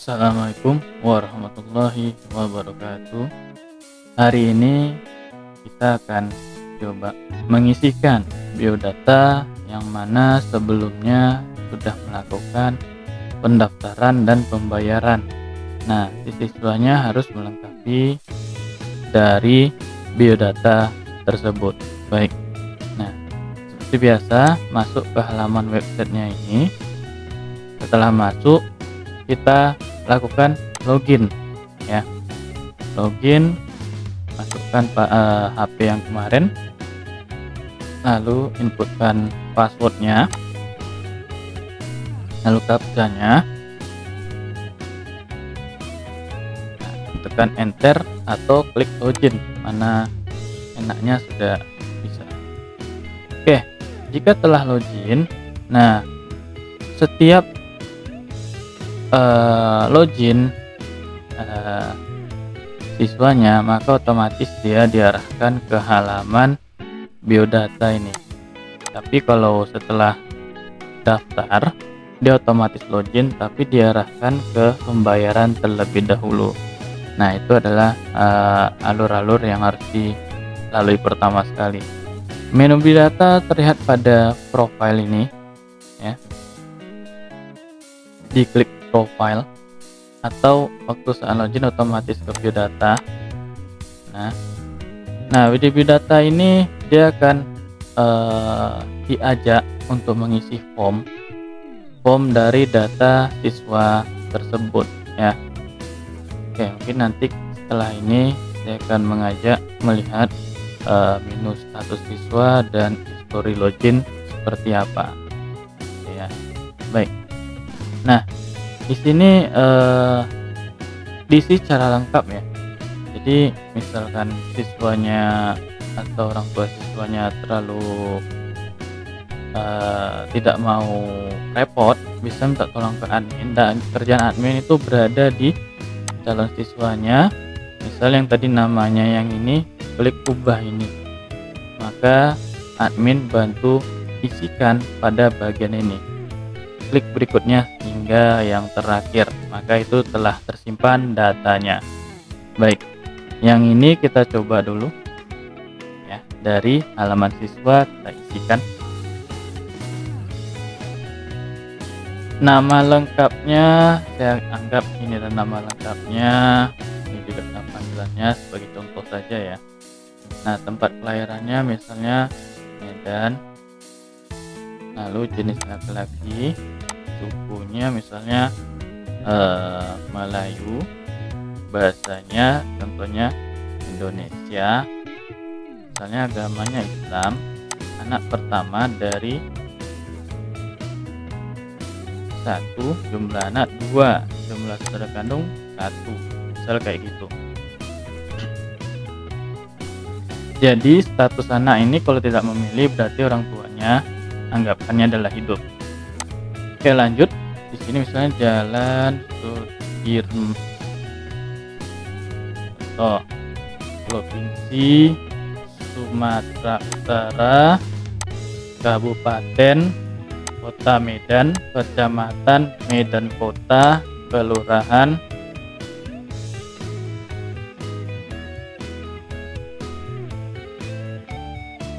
Assalamualaikum warahmatullahi wabarakatuh. Hari ini kita akan coba mengisikan biodata yang mana sebelumnya sudah melakukan pendaftaran dan pembayaran. Nah, siswanya harus melengkapi dari biodata tersebut. Baik. Nah, seperti biasa, masuk ke halaman websitenya ini. Setelah masuk, kita lakukan login ya. Login, masukkan HP yang kemarin, lalu inputkan passwordnya, lalu captcha-nya. Tekan enter atau klik login, mana enaknya sudah bisa. Oke, jika telah login, nah setiap login siswanya, maka otomatis dia diarahkan ke halaman biodata ini. Tapi kalau setelah daftar, dia otomatis login tapi diarahkan ke pembayaran terlebih dahulu. Nah, itu adalah alur-alur yang harus dilalui pertama sekali. Menu biodata terlihat pada profile ini ya. Diklik profile atau waktu saat login otomatis ke biodata. Nah, di biodata ini dia akan diajak untuk mengisi form dari data siswa tersebut ya. Oke, mungkin nanti setelah ini saya akan mengajak melihat menu status siswa dan history login seperti apa ya. Baik. Nah, di sini diisi secara lengkap ya. Jadi misalkan siswanya atau orang tua siswanya terlalu tidak mau repot, bisa minta tolong ke admin, dan kerjaan admin itu berada di calon siswanya. Misal yang tadi namanya yang ini, klik ubah ini, maka admin bantu isikan pada bagian ini. Klik berikutnya hingga yang terakhir, maka itu telah tersimpan datanya. Baik, yang ini kita coba dulu ya. Dari halaman siswa kita isikan nama lengkapnya. Saya anggap ini adalah nama lengkapnya, ini juga nama panggilannya sebagai contoh saja ya. Nah, tempat kelahirannya misalnya Medan, lalu jenis laki-laki, sukunya misalnya Melayu, bahasanya contohnya Indonesia, misalnya agamanya Islam, anak pertama dari 1, jumlah anak 2, jumlah saudara kandung 1, misal kayak gitu. Jadi status anak ini kalau tidak memilih berarti orang tuanya anggapannya adalah hidup. Oke, lanjut. Di sini misalnya Jalan Sudirman, atau Provinsi Sumatera Utara, Kabupaten Kota Medan, Kecamatan Medan Kota, Kelurahan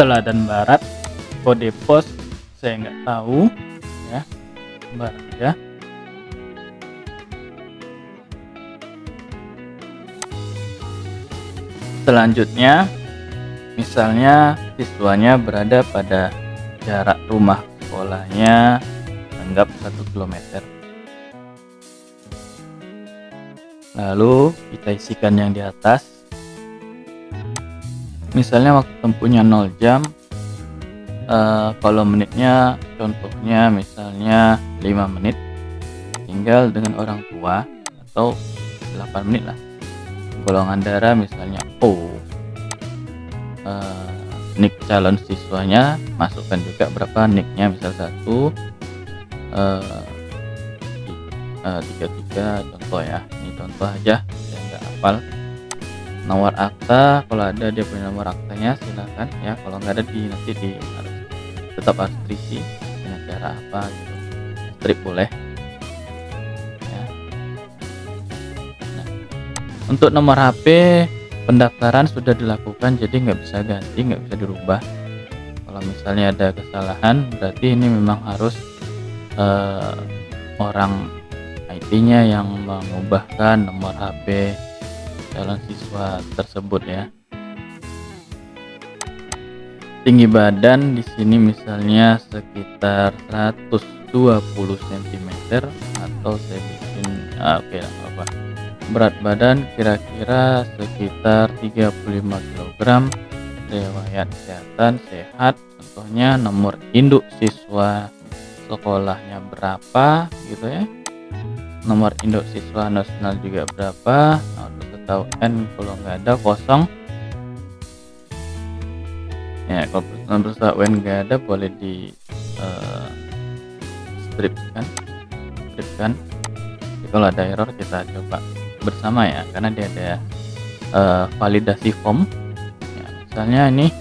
Teladan Barat, kode pos saya nggak tahu ya, Barat ya. Selanjutnya misalnya siswanya berada pada jarak rumah sekolahnya anggap 1 km. Lalu kita isikan yang di atas. Misalnya waktu tempuhnya 0 jam, kalau menitnya contohnya misalnya 5 menit, tinggal dengan orang tua atau 8 menit lah. Golongan darah misalnya O, nik calon siswanya masukkan juga berapa niknya, misal 1 33 contoh ya, ini contoh aja, saya nggak hafal. Nomor akta, kalau ada dia punya nomor aktanya silakan ya, kalau nggak ada nanti tetap harus terisi dengan cara apa gitu, strip boleh ya. Untuk nomor HP pendaftaran sudah dilakukan, jadi nggak bisa ganti, nggak bisa dirubah. Kalau misalnya ada kesalahan, berarti ini memang harus eh, orang IT-nya yang mengubahkan nomor HP calon siswa tersebut ya. Tinggi badan di sini misalnya sekitar 120 cm atau saya bikin oke apa. Berat badan kira-kira sekitar 35 kg. Riwayat kesehatan sehat, contohnya nomor induk siswa sekolahnya berapa gitu ya. Nomor induk siswa nasional juga berapa. Nah, untuk tahu N kalau nggak ada kosong. Ya, kalau nomor UN nggak ada boleh di strip kan. Jadi kalau ada error kita coba bersama ya, karena dia ada validasi form. Ya, misalnya ini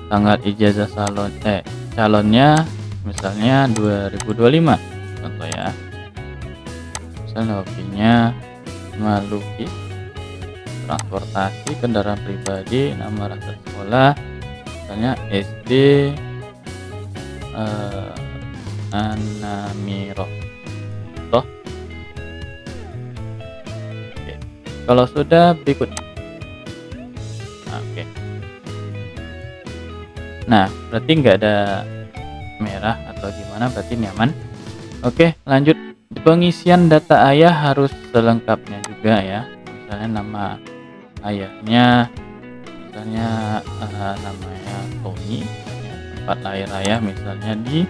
tanggal ijazah calonnya misalnya 2025 contoh ya. Misalnya hobinya melukis, transportasi, kendaraan pribadi, nama rasa sekolah misalnya SD Anamiro toh. Oke. Kalau sudah berikutnya oke. Nah berarti nggak ada merah atau gimana, berarti nyaman. Oke lanjut, pengisian data ayah harus selengkapnya juga ya. Misalnya nama ayahnya misalnya namanya Tony ya, tempat lahir ayah misalnya di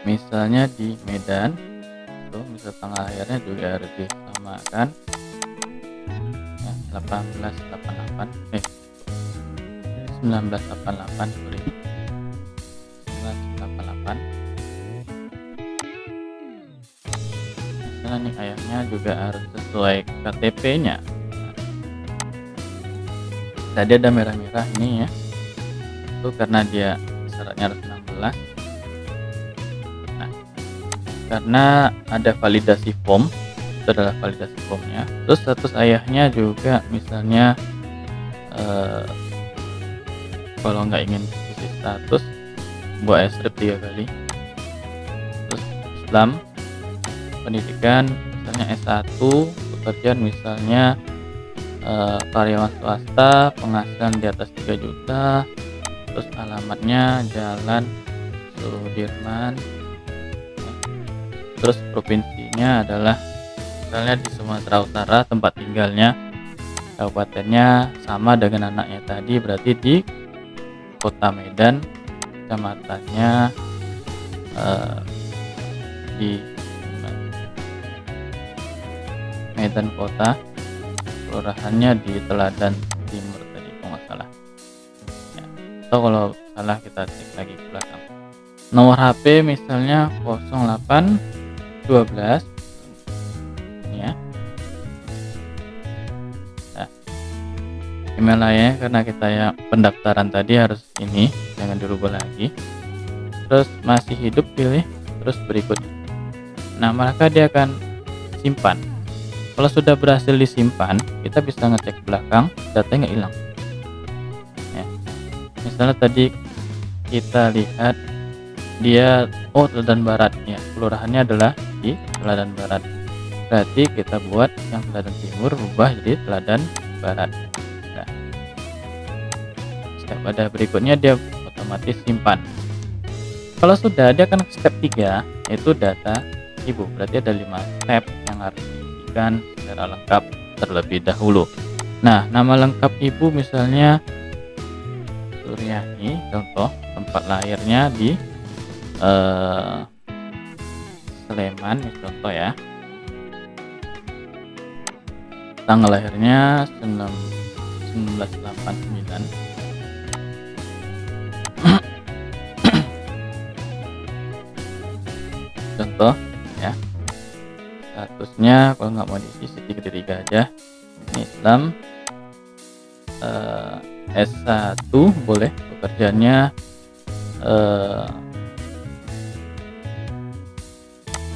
misalnya di Medan tuh, misal tanggal lahirnya juga harus disamakan ya, 1988 sorry 1988. Misalnya nih ayahnya juga harus sesuai KTP-nya. Tadi ada merah-merah ini ya, itu karena dia syaratnya harus 16. Nah, karena ada validasi form, itu adalah validasi formnya. Terus status ayahnya juga misalnya kalau nggak ingin isi status buat strip 3 kali. Terus Islam, pendidikan misalnya S1, pekerjaan misalnya karyawan swasta, penghasilan di atas 3 juta, terus alamatnya Jalan Sudirman ya. Terus provinsinya adalah misalnya di Sumatera Utara tempat tinggalnya, kabupatennya sama dengan anaknya tadi berarti di Kota Medan, kecamatannya di Medan Kota, kelurahannya di Teladan Timur tadi kalau nggak salah ya. Atau kalau salah kita cek lagi ke belakang. Nomor HP misalnya 0812 ya. Nah, email lainnya karena kita ya pendaftaran tadi harus ini, jangan dirubah lagi. Terus masih hidup pilih, terus berikutnya. Nah maka dia akan simpan. Kalau sudah berhasil disimpan, kita bisa ngecek belakang, datanya nggak hilang ya. Misalnya tadi kita lihat dia Teladan Barat ya, kelurahannya adalah di Teladan Barat, berarti kita buat yang Teladan Timur rubah jadi Teladan Barat. Nah, step pada berikutnya dia otomatis simpan. Kalau sudah, dia akan step 3 yaitu data ibu, berarti ada 5 step yang harus diisikan secara lengkap terlebih dahulu. Nah nama lengkap ibu misalnya Suryani, contoh tempat lahirnya di Sleman contoh ya, tanggal lahirnya 1989. Contoh ya, statusnya kalau nggak mau diisi tiga aja, ini Islam, S1 boleh, pekerjaannya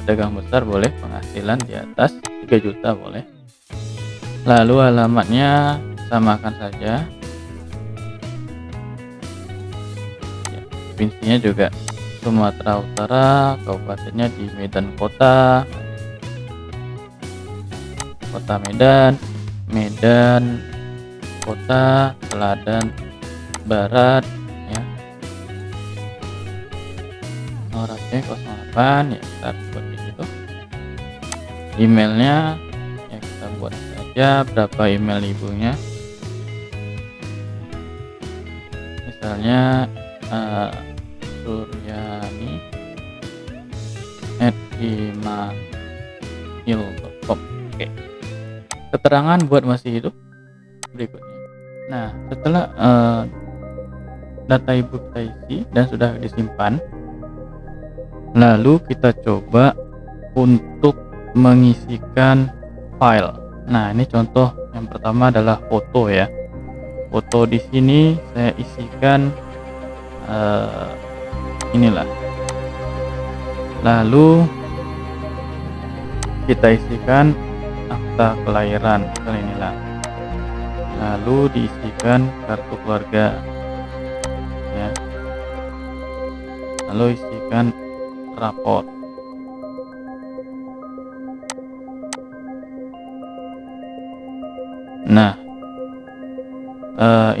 pedagang besar boleh, penghasilan di atas 3 juta boleh. Lalu alamatnya samakan saja. Ya, provinsinya juga Sumatera Utara, kabupatennya di Medan Kota. Kota Medan, Medan Kota, Teladan Barat ya. Nomornya 08 ya, kita buat gitu. Emailnya ya kita buat saja berapa email ibunya. Misalnya suryani@gmail.com. Oke. Keterangan buat masih hidup berikutnya. Nah, setelah data ibu kita isi dan sudah disimpan, lalu kita coba untuk mengisikan file. Nah, ini contoh yang pertama adalah foto ya. Foto di sini saya isikan inilah. Lalu kita isikan akta kelahiran kali inilah. Lalu diisikan kartu keluarga ya. Lalu isikan raport. Nah,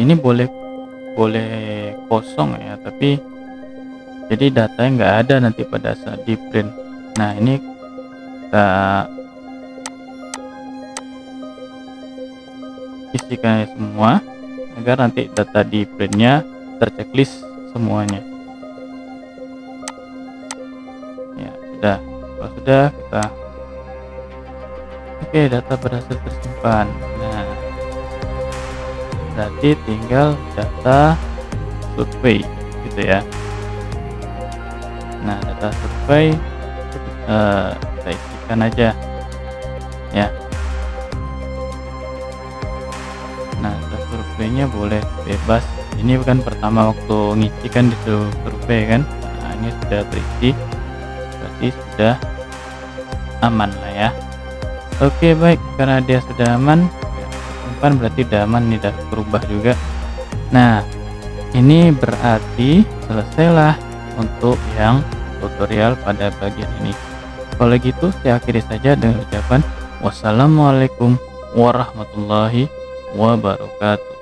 ini boleh kosong ya, tapi jadi datanya nggak ada nanti pada saat di print. Nah, ini kita isikan semua agar nanti data di printnya terchecklist semuanya. Ya sudah, kalau sudah kita oke, data berhasil tersimpan. Nah, berarti tinggal data survei gitu ya. Nah, data survei kita isikan aja ya. Nah, data surveinya boleh bebas. Ini bukan pertama waktu ngisi kan disuruh survei kan. Nah, ini sudah terisi, berarti sudah aman lah ya. Oke, baik, karena dia sudah aman ya, simpan berarti udah aman, ini udah berubah juga. Nah, ini berarti selesailah untuk yang tutorial pada bagian ini. Kalau gitu saya akhiri saja dengan ucapan wassalamualaikum warahmatullahi wabarakatuh.